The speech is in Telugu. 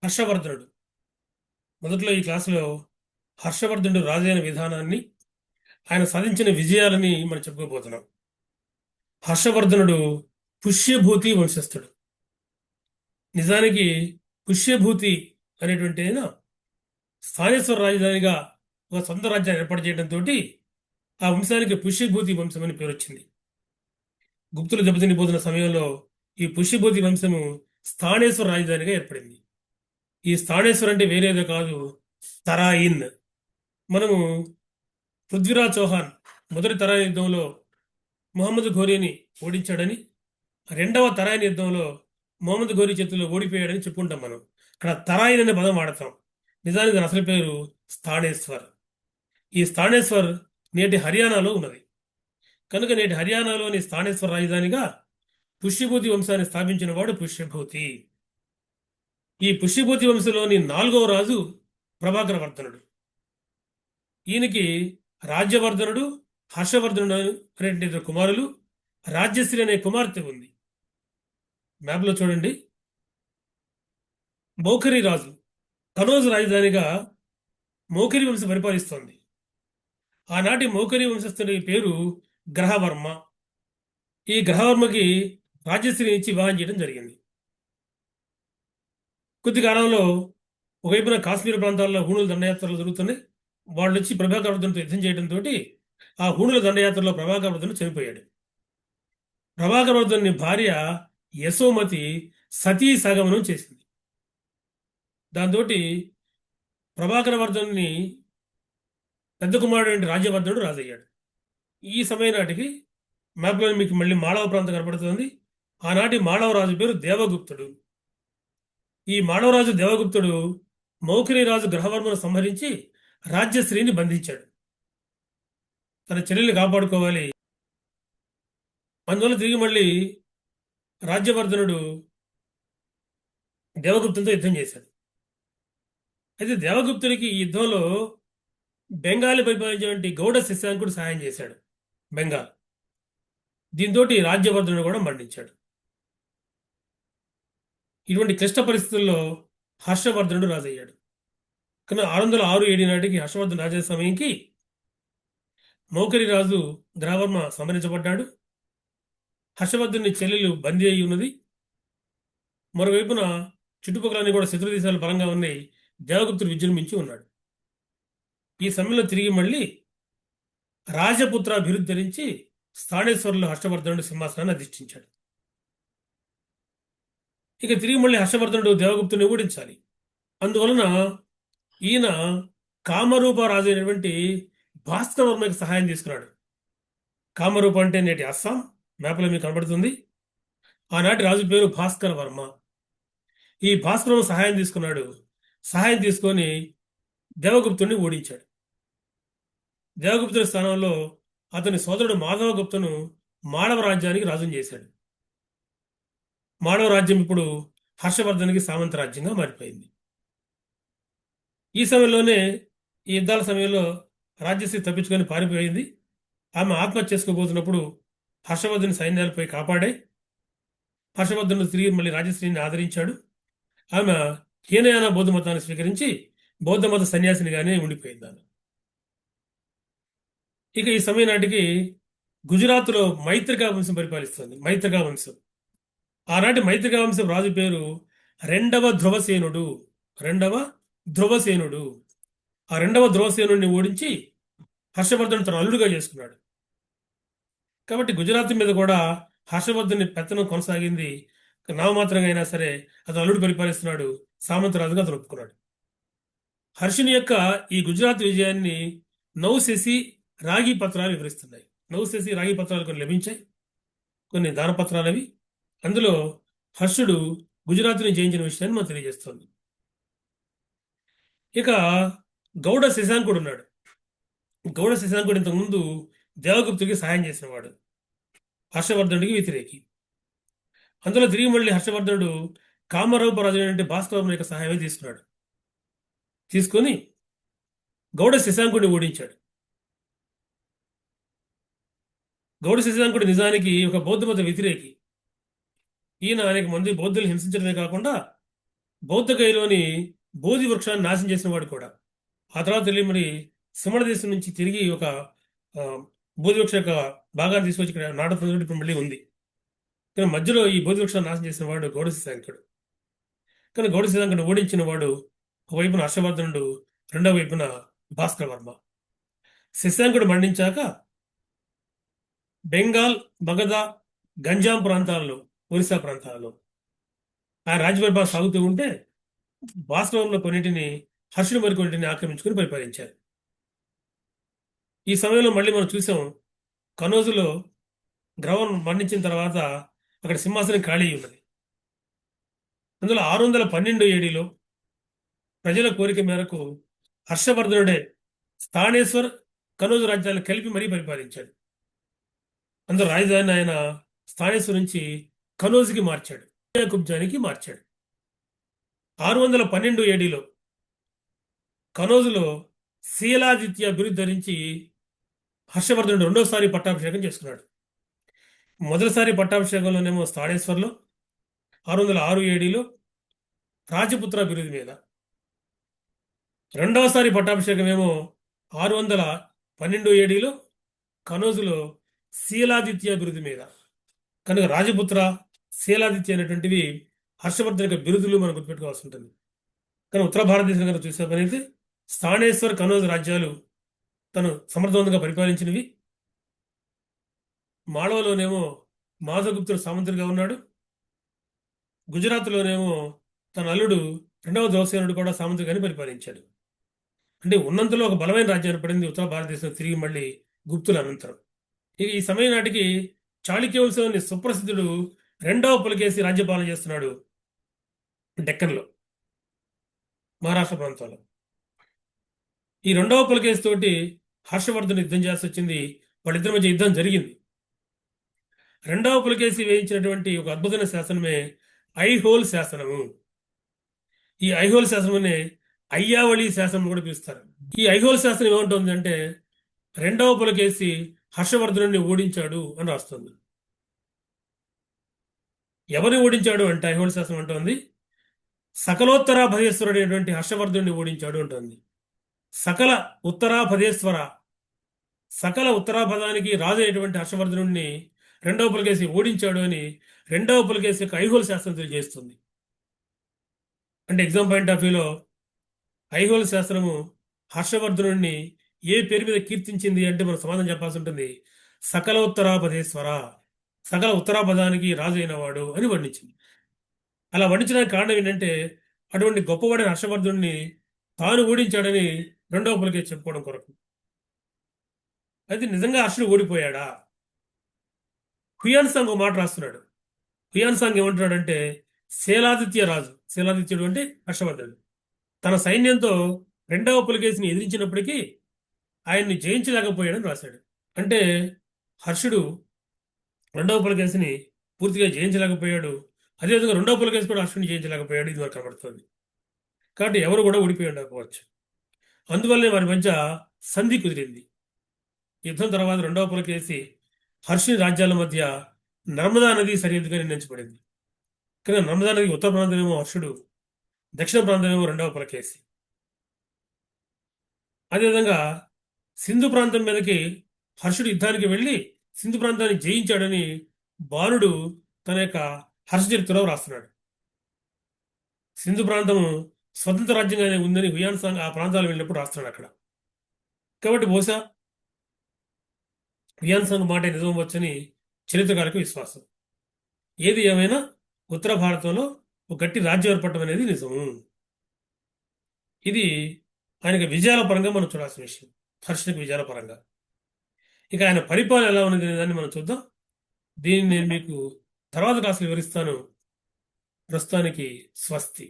హర్షవర్ధనుడు. మొదట్లో ఈ క్లాసులో హర్షవర్ధనుడు రాజైన విధానాన్ని, ఆయన సాధించిన విజయాలని మనం చెప్పుకోబోతున్నాం. హర్షవర్ధనుడు పుష్యభూతి వంశస్థుడు. నిజానికి పుష్యభూతి అనేటువంటి ఆయన స్థానేశ్వర రాజధానిగా ఒక సొంత రాజ్యాన్ని ఏర్పాటు చేయడంతో ఆ వంశానికి పుష్యభూతి వంశం అని పేరు వచ్చింది. గుప్తులు దెబ్బతినిపోతున్న సమయంలో ఈ పుష్యభూతి వంశము స్థానేశ్వర రాజధానిగా ఏర్పడింది. ఈ స్థానేశ్వర్ అంటే వేరేదో కాదు, తరాయిన్. మనము పృథ్వీరాజ్ చౌహాన్ మొదటి తరాయిన్ యుద్ధంలో మొహమ్మద్ ఘోరీని ఓడించాడని, రెండవ తరాయిన్ యుద్ధంలో మొహమ్మద్ ఘోరీ చేతుల్లో ఓడిపోయాడని చెప్పుకుంటాం. మనం అక్కడ తరాయిన్ అనే పదం వాడతాం. నిజానికి దాని అసలు పేరు స్థానేశ్వర్. ఈ స్థానేశ్వర్ నేటి హర్యానాలో ఉన్నది. కనుక నేటి హర్యానాలోని స్థానేశ్వర్ రాజధానిగా పుష్యభూతి వంశాన్ని స్థాపించిన వాడు పుష్యభూతి. ఈ పుష్యభూతి వంశంలోని 4వ రాజు ప్రభాకర వర్ధనుడు. ఈయనకి రాజ్యవర్ధనుడు, హర్షవర్ధనుడు అనేటువంటి ఇద్దరు కుమారులు, రాజ్యశ్రీ అనే కుమార్తె ఉంది. మ్యాప్లో చూడండి. మౌఖరి రాజు కనోజు రాజధానిగా మౌఖరి వంశం పరిపాలిస్తోంది. ఆనాటి మౌఖరి వంశస్థుడి పేరు గ్రహవర్మ. ఈ గ్రహవర్మకి రాజ్యశ్రీ ఇచ్చి వివాహం చేయడం జరిగింది. కొద్ది కాలంలో ఒకవైపున కాశ్మీర్ ప్రాంతాల్లో హూణుల దండయాత్రలు జరుగుతున్నాయి. వాళ్ళు వచ్చి ప్రభాకర వర్ధనుడితో యుద్ధం చేయడంతో ఆ హూణుల దండయాత్రలో ప్రభాకర వర్ధనుడు చనిపోయాడు. ప్రభాకర వర్ధనుని భార్య యశోమతి సతీ సగమనం చేసింది. దాంతో ప్రభాకర వర్ధనుని పెద్ద కుమారుడు రాజ్యవర్ధనుడు రాజయ్యాడు. ఈ సమయం నాటికి మ్యాప్లో మీకు మళ్ళీ మాళవ ప్రాంతం కనపడుతుంది. ఆనాటి మాళవ రాజు పేరు దేవగుప్తుడు. ఈ మాళవరాజు దేవగుప్తుడు మౌఖరి రాజు గ్రహవర్మను సంహరించి రాజ్యశ్రీని బంధించాడు. తన చెల్లెల్ని కాపాడుకోవాలి. అందువల్ల తిరిగి మళ్ళీ రాజ్యవర్ధనుడు దేవగుప్తునితో యుద్ధం చేశాడు. అయితే దేవగుప్తునికి ఈ యుద్ధంలో బెంగాల్ పరిపాలించినటువంటి గౌడ శశాంకుడు సహాయం చేశాడు, బెంగాల్. దీంతో రాజ్యవర్ధనుడు కూడా మరణించాడు. ఇటువంటి క్లిష్ట పరిస్థితుల్లో హర్షవర్ధనుడు రాజయ్యాడు. కానీ 606-7 నాటికి హర్షవర్ధన్ రాజే సమయంకి మౌఖరి రాజు గ్రహవర్మ సంహరించబడ్డాడు. హర్షవర్ధనుని చెల్లెలు బందీ అయి ఉన్నది. మరోవైపున చుట్టుపక్కలన్నీ కూడా శత్రు దేశాలు బలంగా ఉన్నాయి. దేవగుప్తుడు విజృంభించి ఉన్నాడు. ఈ సమయంలో తిరిగి మళ్ళీ రాజపుత్ర అభివృద్ధి ధరించి స్థానేశ్వరులు హర్షవర్ధనుడు సింహాసనాన్ని అధిష్ఠించాడు. ఇక తిరిగి మళ్ళీ హర్షవర్ధనుడు దేవగుప్తుని ఓడించాలి. అందువలన ఈయన కామరూప రాజు అయినటువంటి భాస్కర వర్మకి సహాయం తీసుకున్నాడు. కామరూప అంటే నేటి అస్సాం, మ్యాప్లో మీకు కనబడుతుంది. ఆనాటి రాజు పేరు భాస్కర వర్మ. ఈ భాస్కర సహాయం తీసుకున్నాడు. సహాయం తీసుకొని దేవగుప్తుని ఓడించాడు. దేవగుప్తుని స్థానంలో అతని సోదరుడు మాధవగుప్తును మాళవ రాజ్యానికి రాజుని చేశాడు. మాళవ రాజ్యం ఇప్పుడు హర్షవర్ధన్కి సామంత రాజ్యంగా మారిపోయింది. ఈ సమయంలోనే, ఈ యుద్ధాల సమయంలో రాజ్యశ్రీ తప్పించుకొని పారిపోయింది. ఆమె ఆత్మహత్య చేసుకోబోతున్నప్పుడు హర్షవర్ధన్ సైన్యాలపై కాపాడే హర్షవర్ధనుడు తిరిగి మళ్ళీ రాజశ్రీని ఆదరించాడు. ఆమె హీనయాన బౌద్ధ మతాన్ని స్వీకరించి బౌద్ధ మత సన్యాసినిగానే ఉండిపోయింది ఆమె. ఇక ఈ సమయం నాటికి గుజరాత్లో మైత్రికా వంశం పరిపాలిస్తుంది. మైత్రికా వంశం. ఆనాటి మైత్రికా వంశం రాజు పేరు రెండవ ధ్రువసేనుడు. ఆ రెండవ ధ్రువసేనుడిని ఓడించి హర్షవర్ధన్ తన అల్లుడుగా చేసుకున్నాడు. కాబట్టి గుజరాత్ మీద కూడా హర్షవర్ధన్ పెత్తనం కొనసాగింది. నామమాత్రంగా అయినా సరే అతను అల్లుడు పరిపాలిస్తున్నాడు. సామంతరాజుగా అతను ఒప్పుకున్నాడు. హర్షుని యొక్క ఈ గుజరాత్ విజయాన్ని నౌశేసి రాగి పత్రాలు వివరిస్తున్నాయి. నౌశేసి రాగి పత్రాలు కొన్ని లభించాయి, కొన్ని దానపత్రాలు అవి. అందులో హర్షుడు గుజరాత్ని జయించిన విషయాన్ని మనం తెలియజేస్తోంది. ఇక గౌడ శశాంకుడు ఉన్నాడు. గౌడ శశాంకుడు ఇంతకుముందు దేవగుప్తుడికి సహాయం చేసినవాడు, హర్షవర్ధనుడికి వ్యతిరేకి. అందులో తిరిగి మళ్ళీ హర్షవర్ధనుడు కామరూప రాజు అయినటువంటి భాస్కరవర్మ యొక్క సహాయమే తీసుకున్నాడు. తీసుకొని గౌడ శశాంకుడిని ఓడించాడు. గౌడ శశాంకుడు నిజానికి ఒక బౌద్ధ మత వ్యతిరేకి. ఈయన అనేక మంది బౌద్ధులు హింసించడమే కాకుండా బౌద్ధగయలోని బోధి వృక్షాన్ని నాశనం చేసిన వాడు కూడా. ఆ తర్వాత వెళ్ళి మరి సిమల దేశం నుంచి తిరిగి ఒక ఆ, బోధి వృక్ష యొక్క భాగాన్ని తీసుకొచ్చి ఇక్కడ నాటడం ఇప్పుడు మళ్ళీ ఉంది. కానీ మధ్యలో ఈ బోధి వృక్షాన్ని నాశనం చేసిన వాడు గౌడ శశాంకుడు. కానీ గౌడ శశాంకుడు ఓడించిన వాడు ఒకవైపున హర్షవర్ధనుడు, రెండో వైపున భాస్కర వర్మ. శశాంకుడు మరణించాక బెంగాల్, మగధ, గంజాం ప్రాంతాల్లో, ఒరిస్సా ప్రాంతాల్లో ఆ రాజ్యపరిపాలన సాగుతూ ఉంటే వాస్తవంలో కొన్నిటిని, హర్షుడు మరికొన్నిటిని ఆక్రమించుకుని పరిపాలించారు. ఈ సమయంలో మళ్ళీ మనం చూసాం, కనోజులో గ్రవన్ మరణించిన తర్వాత అక్కడ సింహాసనం ఖాళీ ఉన్నది. అందులో 612 ఏడీలో ప్రజల కోరిక మేరకు హర్షవర్ధనుడే స్థానేశ్వర్, కనోజు రాజ్యాలను కలిపి మరీ పరిపాలించాడు. అందులో రాజధాని ఆయన స్థానేశ్వర్ నుంచి కనోజుకి మార్చాడు, కుబ్జానికి మార్చాడు. 612 ఏడీలో కనోజులో శీలాదిత్య బిరుదు ధరించి హర్షవర్ధనుడు రెండోసారి పట్టాభిషేకం చేసుకున్నాడు. మొదటిసారి పట్టాభిషేకంలోనేమో స్థానేశ్వర్లో 606 ఏడీలో రాజపుత్ర బిరుదు మీద, రెండవసారి పట్టాభిషేకం ఏమో 612 ఏడీలో కనోజులో శీలాదిత్య బిరుదు మీద. కనుక రాజపుత్ర, శీలాదిత్య అనేటువంటివి హర్షవర్ధన్ యొక్క బిరుదులు మనం గుర్తుపెట్టుకోవాల్సి ఉంటుంది. కానీ ఉత్తర భారతదేశం కనుక చూసే పని అయితే స్థానేశ్వర్, కనోజ్ రాజ్యాలు తను సమర్థవంతంగా పరిపాలించినవి. మాళవలోనేమో మాధవగుప్తుడు సామంతుడిగా ఉన్నాడు. గుజరాత్లోనేమో తన అల్లుడు రెండవ జోసేనుడు కూడా సామంతుడిగానే పరిపాలించాడు. అంటే ఉన్నంతలో ఒక బలమైన రాజ్యం ఏర్పడింది ఉత్తర భారతదేశం తిరిగి మళ్ళీ గుప్తుల అనంతరం. ఇక ఈ సమయం నాటికి చాళుక్య వంశంలోని సుప్రసిద్ధుడు రెండవ పులకేసి రాజ్యపాలన చేస్తున్నాడు డెక్కన్లో, మహారాష్ట్ర ప్రాంతంలో. ఈ రెండవ పులకేసి తోటి హర్షవర్ధన్ యుద్ధం చేయాల్సి వచ్చింది. వాళ్ళిద్దరి మధ్య యుద్ధం జరిగింది. రెండవ పులకేసి వేయించినటువంటి ఒక అద్భుతమైన శాసనమే ఐహోల్ శాసనము. ఈ ఐహోల్ శాసనమునే అయ్యావళి శాసనం కూడా పిలుస్తారు. ఈ ఐహోల్ శాసనం ఏమంటుంది అంటే, రెండవ పులకేసి హర్షవర్ధనుడిని ఓడించాడు అని రాస్తుంది. ఎవరిని ఓడించాడు అంటే ఐహోల్ శాసనం అంటోంది, సకలోత్తరాభదేశ్వరుడు అనేటువంటి హర్షవర్ధనుడిని ఓడించాడు అంటుంది. సకల ఉత్తరాభదేశ్వర, సకల ఉత్తరాభదానికి రాజు అయినటువంటి హర్షవర్ధనుడిని రెండవ పులకేసి ఓడించాడు అని రెండవ పులకేసి యొక్క ఐహోల్ శాస్త్రం తెలియజేస్తుంది. అంటే ఎగ్జామ్ పాయింట్ ఆఫ్ వ్యూలో ఐహోల్ శాస్త్రము హర్షవర్ధనుడిని ఏ పేరు మీద కీర్తించింది అంటే మనం సమాధానం చెప్పాల్సి ఉంటుంది, సకల ఉత్తరాపదేశ్వర, సకల ఉత్తరాపదానికి రాజు అయినవాడు అని వర్ణించింది. అలా వర్ణించడానికి కారణం ఏంటంటే, అటువంటి గొప్పవాడైన హర్షవర్ధనుడిని తాను ఓడించాడని రెండవ పులకేసి చెప్పుకోవడం కొరకు. అయితే నిజంగా హర్షుడు ఓడిపోయాడా? హుయాన్ సాంగ్ ఒక మాట రాస్తున్నాడు. హుయాన్ సాంగ్ ఏమంటున్నాడంటే, శీలాదిత్య రాజు, శీలాదిత్యుడు అంటే హర్షవర్ధనుడు, తన సైన్యంతో రెండవ పులకేసిని ఎదిరించినప్పటికీ ఆయన్ని జయించలేకపోయాడని రాశాడు. అంటే హర్షుడు రెండవ పులకేసిని పూర్తిగా జయించలేకపోయాడు. అదేవిధంగా రెండవ పులకేసి కూడా హర్షుడిని జయించలేకపోయాడు. ఇది మనకు కనబడుతుంది. కాబట్టి ఎవరు కూడా ఓడిపోయి ఉండకపోవచ్చు. అందువల్లనే వారి మధ్య సంధి కుదిరింది. యుద్ధం తర్వాత రెండవ పులకేసి హర్షుని రాజ్యాల మధ్య నర్మదా నది సరిహద్దుగా నిర్ణయించబడింది. కానీ నర్మదా నదికి ఉత్తర ప్రాంతమేమో హర్షుడు, దక్షిణ ప్రాంతమేమో రెండవ పులకేసి. అదేవిధంగా సింధు ప్రాంతం మీదకి హర్షుడు యుద్ధానికి వెళ్ళి సింధు ప్రాంతాన్ని జయించాడని బాలుడు తన యొక్క హర్ష చరిత్రలో రాస్తున్నాడు. సింధు ప్రాంతము స్వతంత్ర రాజ్యంగానే ఉందని హుయాన్ సాంగ్ ఆ ప్రాంతాలు వెళ్ళినప్పుడు రాస్తున్నాడు అక్కడ. కాబట్టి బహుశా హుయాన్ సాంగ్ మాట నిజం వచ్చని చరిత్రకారులకు విశ్వాసం. ఏది ఏమైనా ఉత్తర భారతంలో ఒక గట్టి రాజ్యం ఏర్పడటం అనేది నిజము. ఇది ఆయనకి విజయాల పరంగా మనం చూడాల్సిన విషయం, హర్షునికి విజయాల పరంగా. ఇక ఆయన పరిపాలన ఎలా ఉన్నది అనే దాన్ని మనం చూద్దాం. దీన్ని నేను మీకు తర్వాత క్లాసులో వివరిస్తాను. ప్రస్తుతానికి స్వస్తి.